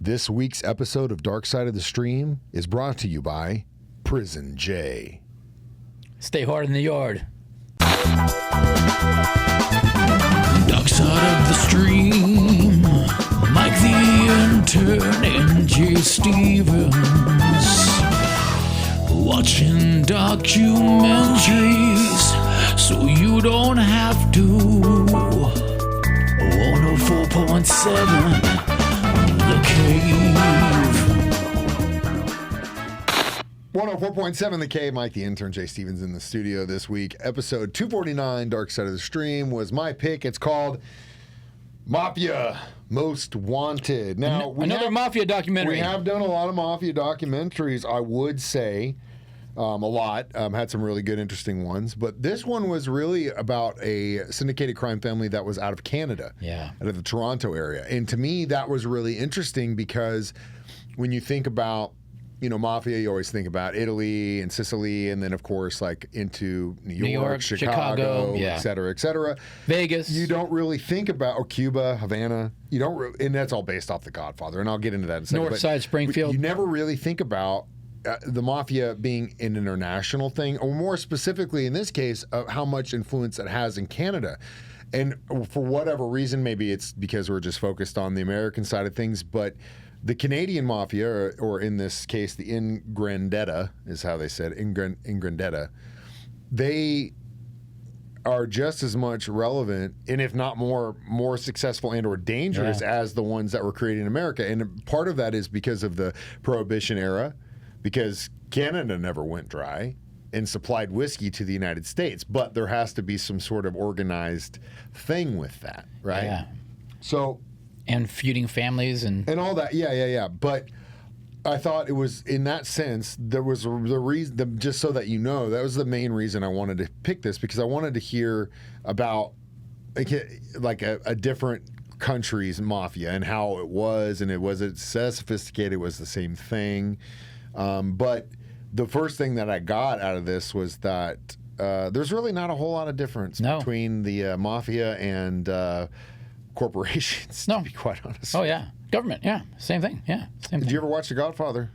This week's episode of Dark Side of the Stream is brought to you by Prison J. Stay hard in the yard. Dark Side of the Stream, Mike the Intern and Jay Stevens. Watching documentaries so you don't have to. 104.7 The Cave. 104.7 The Cave. Mike the Intern, Jay Stevens in the studio this week. Episode 249, Dark Side of the Stream, was my pick. It's called Mafia Most Wanted. Now, another Mafia documentary. We have done a lot of Mafia documentaries, I would say. A lot. Had some really good, interesting ones. But this one was really about a syndicated crime family that was out of Canada. Yeah. Out of the Toronto area. And to me, that was really interesting because when you think about, Mafia, you always think about Italy and Sicily, and then, of course, like into New York, Chicago, yeah. et cetera, et cetera. Vegas. You don't really think about, Cuba, Havana. You don't, and that's all based off The Godfather, and I'll get into that in a second. North Side, Springfield. You never really think about the Mafia being an international thing, or more specifically in this case, how much influence it has in Canada. And for whatever reason, maybe it's because we're just focused on the American side of things, but the Canadian Mafia, or in this case, the Ingrandetta, is how they said, Ingrandetta, they are just as much relevant, and if not more successful and or dangerous as the ones that were created in America. And part of that is because of the Prohibition era, because Canada never went dry and supplied whiskey to the United States, but there has to be some sort of organized thing with that, right? Yeah. So, and feuding families and all that, yeah. But I thought it was, in that sense, there was the reason, just so that you know, that was the main reason I wanted to pick this, because I wanted to hear about like a different country's mafia and how it was, and it wasn't so sophisticated, it was the same thing. But the first thing that I got out of this was that there's really not a whole lot of difference between the mafia and corporations, to be quite honest. Oh, yeah. Government, yeah. Same thing, yeah. Did you ever watch The Godfather?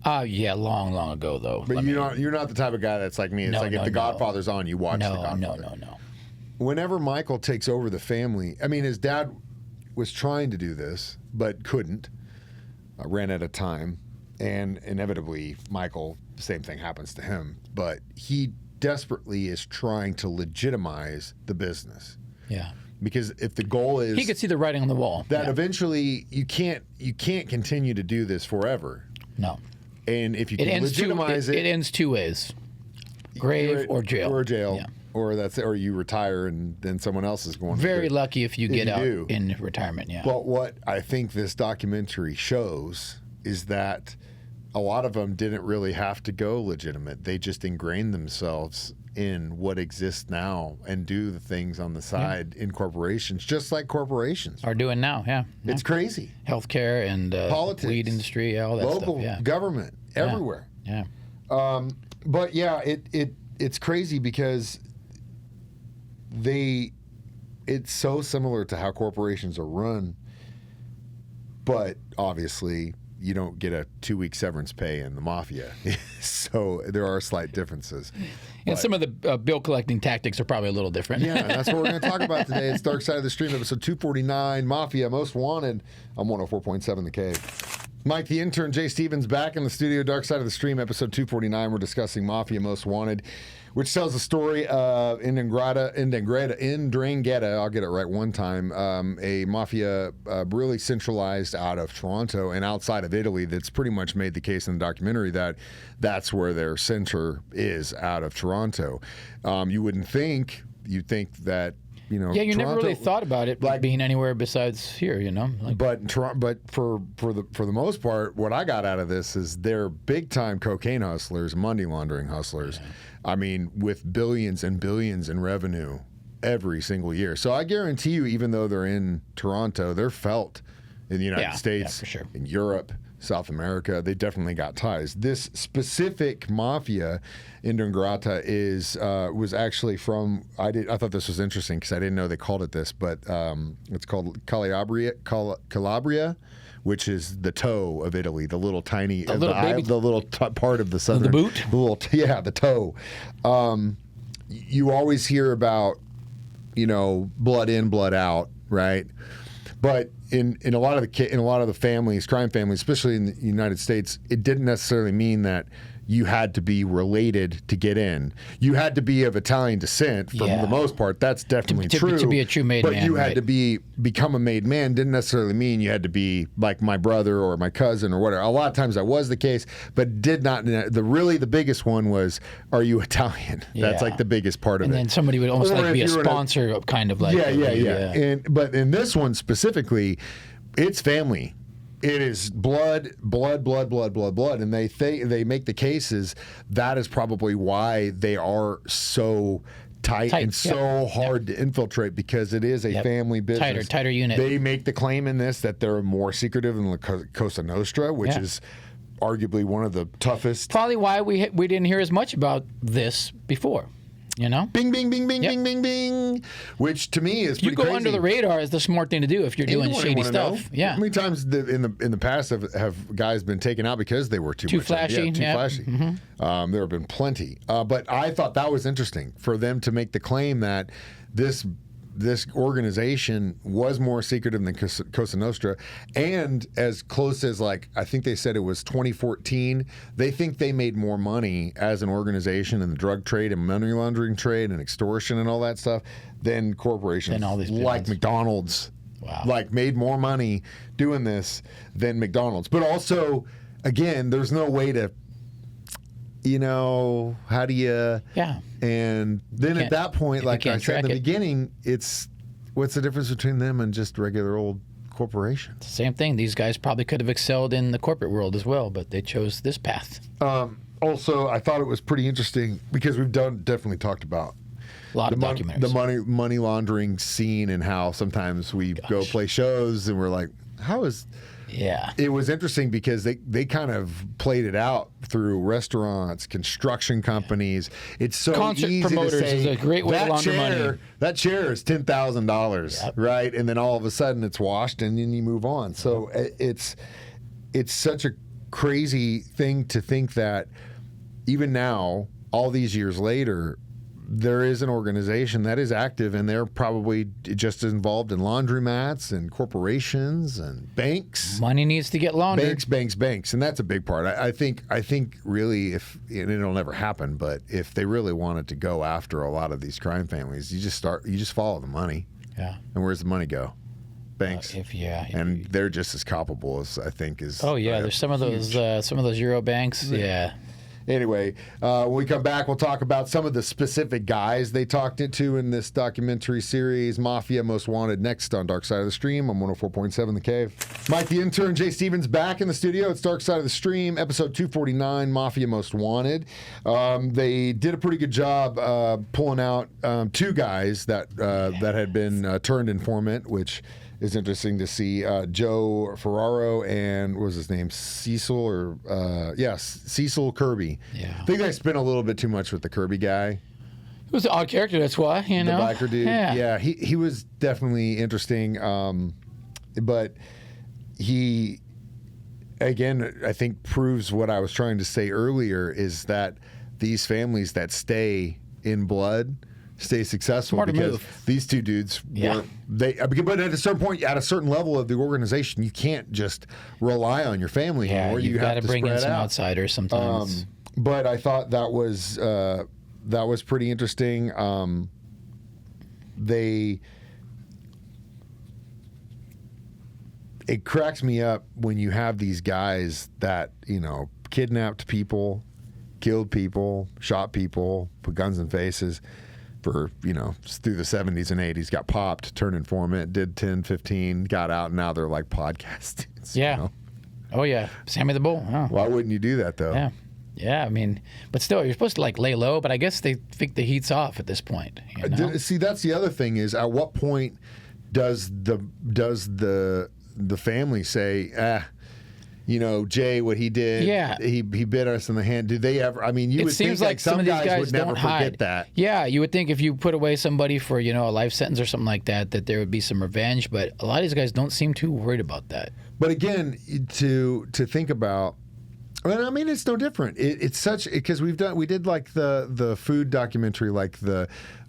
Yeah, long ago, though. But you're not the type of guy that's like me. It's if The Godfather's on, you watch The Godfather. No. Whenever Michael takes over the family, I mean, his dad was trying to do this, but couldn't. Ran out of time. And inevitably, Michael, the same thing happens to him. But he desperately is trying to legitimize the business. Yeah. Because if the goal is, he could see the writing on the wall. That eventually you can't continue to do this forever. No. And if you can legitimize it ends two ways: grave or jail. Or jail. Yeah. Or you retire and then someone else is going. Very lucky if you get out in retirement. Yeah. But what I think this documentary shows is that a lot of them didn't really have to go legitimate. They just ingrained themselves in what exists now and do the things on the side in corporations, just like corporations are doing now. Yeah. It's crazy. Healthcare and politics, weed industry, all that local stuff. Yeah. government, everywhere. Yeah. But yeah, it's crazy because it's so similar to how corporations are run, but obviously you don't get a 2-week severance pay in the mafia. So there are slight differences. And some of the bill collecting tactics are probably a little different. Yeah, that's what we're going to talk about today. It's Dark Side of the Stream, episode 249, Mafia Most Wanted. I'm 104.7 The Cave. Mike the Intern, Jay Stevens, back in the studio. Dark Side of the Stream, episode 249. We're discussing Mafia Most Wanted, which tells the story of Ndrangheta, I'll get it right one time, a mafia really centralized out of Toronto and outside of Italy that's pretty much made the case in the documentary that that's where their center is, out of Toronto. You'd think that, you Toronto, never really thought about it being anywhere besides here, But for the most part, what I got out of this is they're big time cocaine hustlers, money laundering hustlers. Yeah. I mean, with billions and billions in revenue every single year. So I guarantee you, even though they're in Toronto, they're felt in the United States, for sure. In Europe, South America. They definitely got ties. This specific mafia in Ndrangheta was actually from. I thought this was interesting because I didn't know they called it this, but it's called Calabria, which is the toe of Italy, the little tiny, The little baby- the little part of the southern, boot? the little, the toe. You always hear about, blood in, blood out, right? But in a lot of the families, crime families, especially in the United States, it didn't necessarily mean that you had to be related to get in. You had to be of Italian descent for the most part. That's definitely true. To be a true made man. But you had to become a made man didn't necessarily mean you had to be like my brother or my cousin or whatever. A lot of times that was the case, but did not. The biggest one was, are you Italian? That's like the biggest part of it. And then somebody would almost Or like be a if you're sponsor, kind of like. Yeah. But in this one specifically, it's family. It is blood, and they make the cases. That is probably why they are so tight and so hard to infiltrate, because it is a family business. Tighter unit. They make the claim in this that they're more secretive than the Cosa Nostra, which is arguably one of the toughest. Probably why we didn't hear as much about this before. Bing, bing, bing, bing, bing, bing, bing. Which to me is pretty you go crazy. under the radar is the smart thing to do if you're doing shady stuff. Know. Yeah. How many times in the past have guys been taken out because they were too flashy? Too flashy. Mm-hmm. There have been plenty. But I thought that was interesting for them to make the claim that this organization was more secretive than Cosa Nostra, and as close as, like, I think they said it was 2014, they think they made more money as an organization in the drug trade and money laundering trade and extortion and all that stuff than corporations Than all these like businesses. McDonald's. Wow. Like, made more money doing this than McDonald's. But also, again, there's no way to, how do you... Yeah. And then at that point, like I said in the beginning, what's the difference between them and just regular old corporations? Same thing. These guys probably could have excelled in the corporate world as well, but they chose this path. Also, I thought it was pretty interesting because we've definitely talked about A lot of documentaries. the money laundering scene, and how sometimes we go play shows and we're like, how is... Yeah. It was interesting because they kind of played it out through restaurants, construction companies. It's so Concert easy promoters to say, is a great way to launder money. That chair is $10,000, right? And then all of a sudden it's washed, and then you move on. So it's such a crazy thing to think that even now, all these years later, there is an organization that is active, and they're probably just as involved in laundromats and corporations and banks. Money needs to get laundered. Banks, and that's a big part. I think really, and it'll never happen, but if they really wanted to go after a lot of these crime families, you just follow the money. Yeah. And where's the money go? Banks. And they're just as culpable as I think is. Oh yeah, there's some of those Euro banks. Yeah. Anyway, when we come back, we'll talk about some of the specific guys they talked to in this documentary series, Mafia Most Wanted, next on Dark Side of the Stream on 104.7 The Cave. Mike the Intern, Jay Stevens back in the studio. It's Dark Side of the Stream, episode 249, Mafia Most Wanted. They did a pretty good job pulling out two guys that had been turned informant, which is interesting to see. Joe Ferraro and what was his name? Cecil Kirby. Yeah. I think I spent a little bit too much with the Kirby guy. It was an odd character, that's why, The biker dude. Yeah. He was definitely interesting. But he, again, I think proves what I was trying to say earlier, is that these families that stay in blood stay successful. Smart because move. These two dudes were but at a certain point, at a certain level of the organization, you can't just rely on your family anymore. You've You got have to to bring in spread some out. outsiders sometimes. But I thought that was pretty interesting. It cracks me up when you have these guys that, kidnapped people, killed people, shot people, put guns in faces for, through the 70s and 80s, got popped, turned informant, did 10, 15, got out, and now they're like podcast dudes. Yeah. Oh, yeah. Sammy the Bull. Oh. Why wouldn't you do that, though? Yeah. Yeah, I mean, but still, you're supposed to lay low, but I guess they think the heat's off at this point. See, that's the other thing is, at what point does the family say, you know, Jay, what he did. Yeah. He bit us in the hand. Do they ever? I mean, you It would seems think like some of these guys would never don't forget hide. that. Yeah, you would think if you put away somebody for, you know, a life sentence or something like that, that there would be some revenge. But a lot of these guys don't seem too worried about that. But again, to think about, well, I mean, it's no different. It's such because we did like the food documentary, like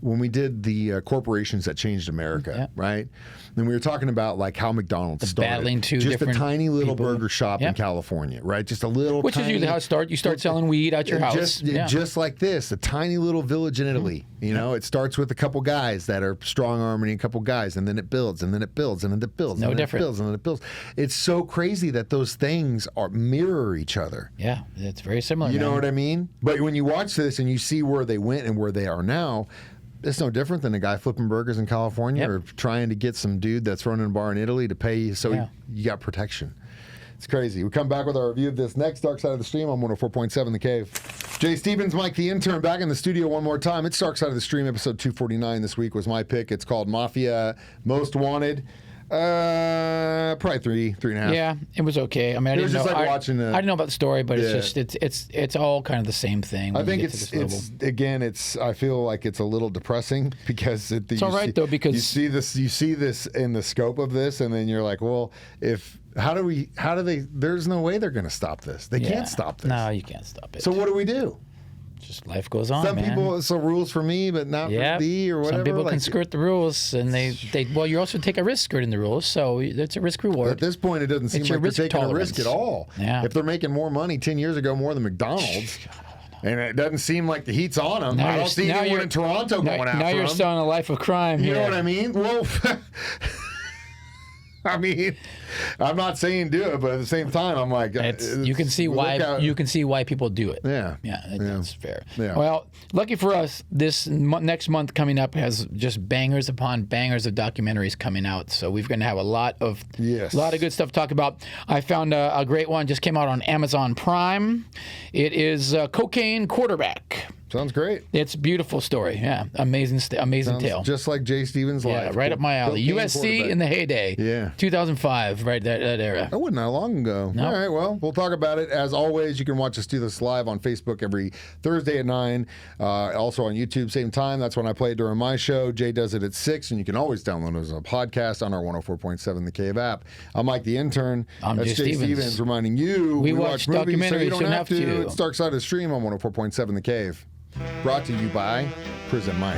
when we did the corporations that changed America, right? And we were talking about like how McDonald's started, battling two just a different tiny little people. burger shop in California, right? Just a little, Which is usually how it starts. You start selling weed at your house. Just like this, a tiny little village in Italy. You know, it starts with a couple guys that are strong arming a couple guys, and then it builds, and then it builds, and then it builds, No and then different. it builds, and then it builds. It's so crazy that those things mirror each other. Yeah, it's very similar. You know man. what I mean? But when you watch this and you see where they went and where they are now, it's no different than a guy flipping burgers in California or trying to get some dude that's running a bar in Italy to pay you so you got protection. It's crazy. We come back with our review of this next Dark Side of the Stream on 104.7 The Cave. Jay Stevens, Mike the Intern, back in the studio one more time. It's Dark Side of the Stream, episode 249 this week was my pick. It's called Mafia Most Wanted. Probably three and a half. Yeah, it was okay. I mean, I didn't know. Like I didn't know about the story, but it's all kind of the same thing. I think it's I feel like it's a little depressing because it's all right though because you see this in the scope of this, and then you're like, well, how do they? There's no way they're going to stop this. They can't stop this. No, you can't stop it. So what do we do? Just life goes on. Some man. people, so rules for me, but not for thee, or whatever. Some people can skirt the rules, and well, you also take a risk skirting the rules, so it's a risk reward. At this point, it doesn't seem like they're taking a risk at all. Yeah. If they're making more money 10 years ago, more than McDonald's, and it doesn't seem like the heat's on them. I don't see anyone in Toronto going after them. Now you're selling a life of crime. You know what I mean? Well. I mean, I'm not saying do it, but at the same time, I'm like, you can see why people do it. Yeah, that's fair. Yeah. Well, lucky for us, this next month coming up has just bangers upon bangers of documentaries coming out. So we're going to have a lot of good stuff to talk about. I found a great one just came out on Amazon Prime. It is Cocaine Quarterback. Sounds great. It's a beautiful story. Yeah, amazing tale. Just like Jay Stevens' life. Yeah, right up my alley. USC in the heyday. Yeah. 2005, right, that era. That wasn't that long ago. Nope. All right, well, we'll talk about it. As always, you can watch us do this live on Facebook every Thursday at 9. Also on YouTube, same time. That's when I play it during my show. Jay does it at 6, and you can always download it as a podcast on our 104.7 The Cave app. I'm Mike the Intern. That's Jay Stevens reminding you we watch movies documentaries, so you don't have to. to. It's Dark Side of the Stream on 104.7 The Cave. Brought to you by Prison Mike.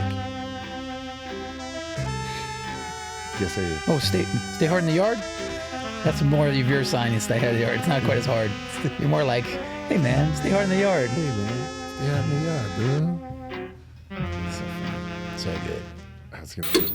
Yes, I Oh, stay hard in the yard? That's more of your sign is stay hard in the yard. It's not quite as hard. You're more like, hey man, stay hard in the yard. Hey man, stay hard in the yard, bro. So good. That's good.